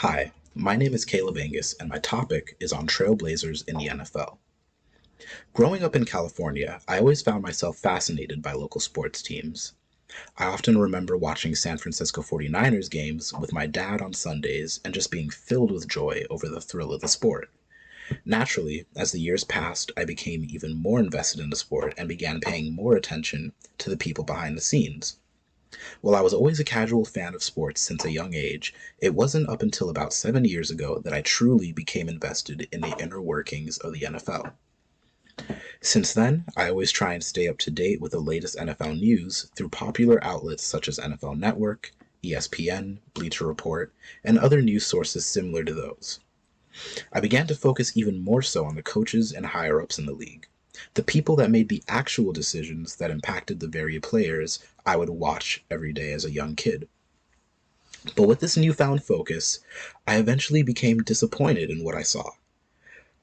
Hi, my name is Caleb Angus, and my topic is on Trailblazers in the NFL. Growing up in California, I always found myself fascinated by local sports teams. I often remember watching San Francisco 49ers games with my dad on Sundays and just being filled with joy over the thrill of the sport. Naturally, as the years passed, I became even more invested in the sport and began paying more attention to the people behind the scenes. While I was always a casual fan of sports since a young age, it wasn't up until about 7 years ago that I truly became invested in the inner workings of the NFL. Since then, I always try and stay up to date with the latest NFL news through popular outlets such as NFL Network, ESPN, Bleacher Report, and other news sources similar to those. I began to focus even more so on the coaches and higher ups in the league, the people that made the actual decisions that impacted the very players I would watch every day as a young kid. But with this newfound focus, I eventually became disappointed in what I saw.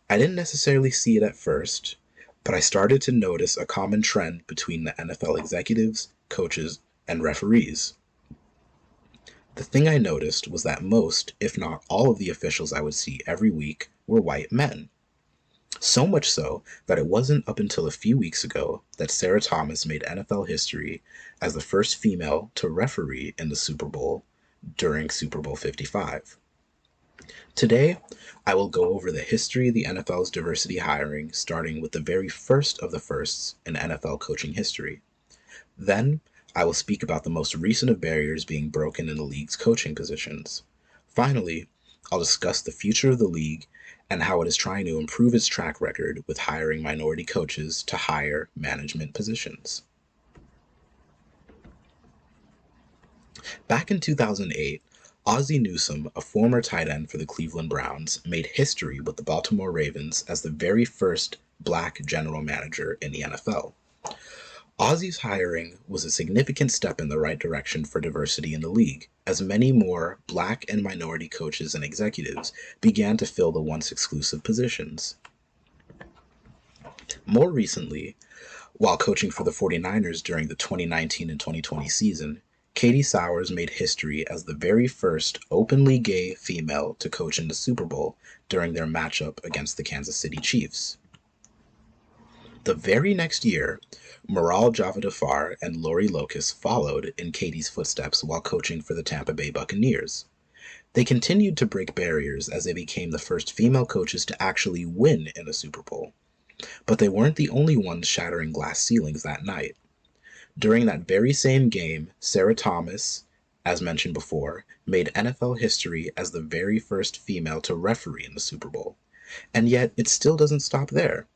I didn't necessarily see it at first, but I started to notice a common trend between the NFL executives, coaches, and referees. The thing I noticed was that most, if not all, of the officials I would see every week were white men. So much so that it wasn't up until a few weeks ago that Sarah Thomas made NFL history as the first female to referee in the Super Bowl during Super Bowl 55. Today, I will go over the history of the NFL's diversity hiring, starting with the very first of the firsts in NFL coaching history. Then, I will speak about the most recent of barriers being broken in the league's coaching positions. Finally, I'll discuss the future of the league and how it is trying to improve its track record with hiring minority coaches to higher management positions. Back in 2008, Ozzie Newsome, a former tight end for the Cleveland Browns, made history with the Baltimore Ravens as the very first black general manager in the NFL. Ozzie's hiring was a significant step in the right direction for diversity in the league, as many more black and minority coaches and executives began to fill the once exclusive positions. More recently, while coaching for the 49ers during the 2019 and 2020 season, Katie Sowers made history as the very first openly gay female to coach in the Super Bowl during their matchup against the Kansas City Chiefs. The very next year, Maral Javadafar and Lori Locust followed in Katie's footsteps while coaching for the Tampa Bay Buccaneers. They continued to break barriers as they became the first female coaches to actually win in a Super Bowl. But they weren't the only ones shattering glass ceilings that night. During that very same game, Sarah Thomas, as mentioned before, made NFL history as the very first female to referee in the Super Bowl. And yet, it still doesn't stop there.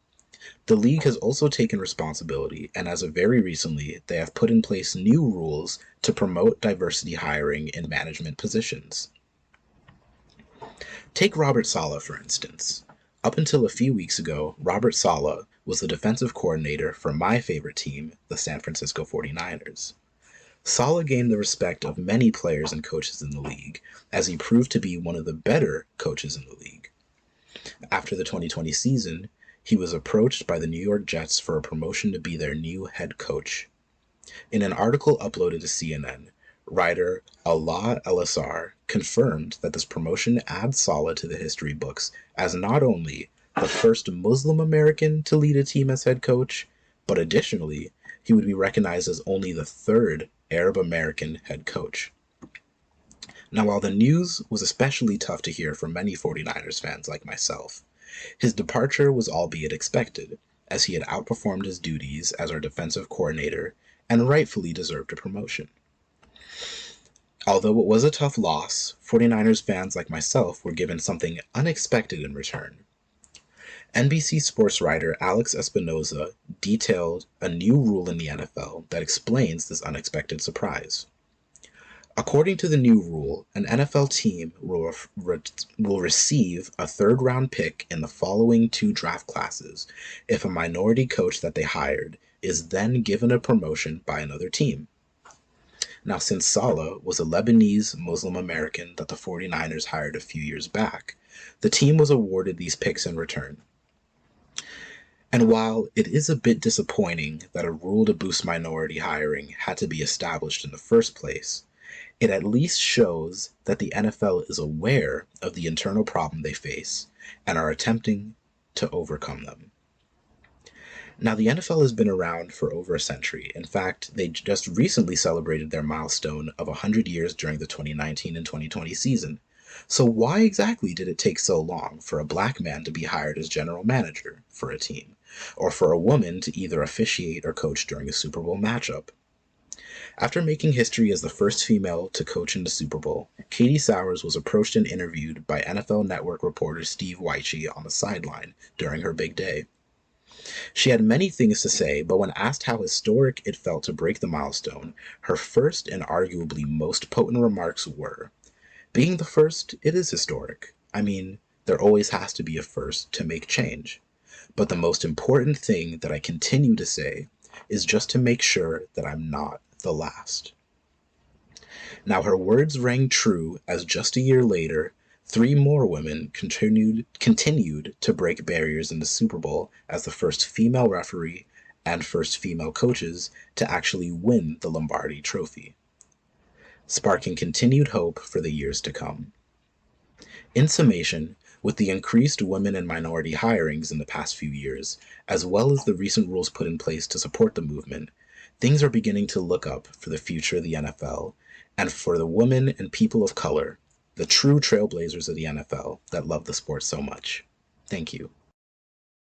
The league has also taken responsibility, and as of very recently, they have put in place new rules to promote diversity hiring in management positions. Take Robert Sala, for instance. Up until a few weeks ago, Robert Sala was the defensive coordinator for my favorite team, the San Francisco 49ers. Sala gained the respect of many players and coaches in the league, as he proved to be one of the better coaches in the league. After the 2020 season, he was approached by the New York Jets for a promotion to be their new head coach. In an article uploaded to CNN, writer Allah El-Assar confirmed that this promotion adds Sala to the history books as not only the first Muslim American to lead a team as head coach, but additionally, he would be recognized as only the third Arab American head coach. Now, while the news was especially tough to hear for many 49ers fans like myself, his departure was albeit expected, as he had outperformed his duties as our defensive coordinator and rightfully deserved a promotion. Although it was a tough loss, 49ers fans like myself were given something unexpected in return. NBC sports writer Alex Espinoza detailed a new rule in the NFL that explains this unexpected surprise. According to the new rule, an NFL team will receive a third-round pick in the following two draft classes if a minority coach that they hired is then given a promotion by another team. Now, since Sala was a Lebanese Muslim American that the 49ers hired a few years back, the team was awarded these picks in return. And while it is a bit disappointing that a rule to boost minority hiring had to be established in the first place, It at least shows that the NFL is aware of the internal problem they face and are attempting to overcome them. Now, the NFL has been around for over a century. In fact, they just recently celebrated their milestone of 100 years during the 2019 and 2020 season. So, why exactly did it take so long for a black man to be hired as general manager for a team, or for a woman to either officiate or coach during a Super Bowl matchup? After making history as the first female to coach in the Super Bowl, Katie Sowers was approached and interviewed by NFL Network reporter Steve Wyche on the sideline during her big day. She had many things to say, but when asked how historic it felt to break the milestone, her first and arguably most potent remarks were, "Being the first, it is historic. I mean, there always has to be a first to make change. But the most important thing that I continue to say is just to make sure that I'm not the last." Now, her words rang true as just a year later, three more women continued to break barriers in the Super Bowl as the first female referee and first female coaches to actually win the Lombardi Trophy, sparking continued hope for the years to come. In summation, with the increased women and minority hirings in the past few years, as well as the recent rules put in place to support the movement, things are beginning to look up for the future of the NFL and for the women and people of color, the true trailblazers of the NFL that love the sport so much. Thank you.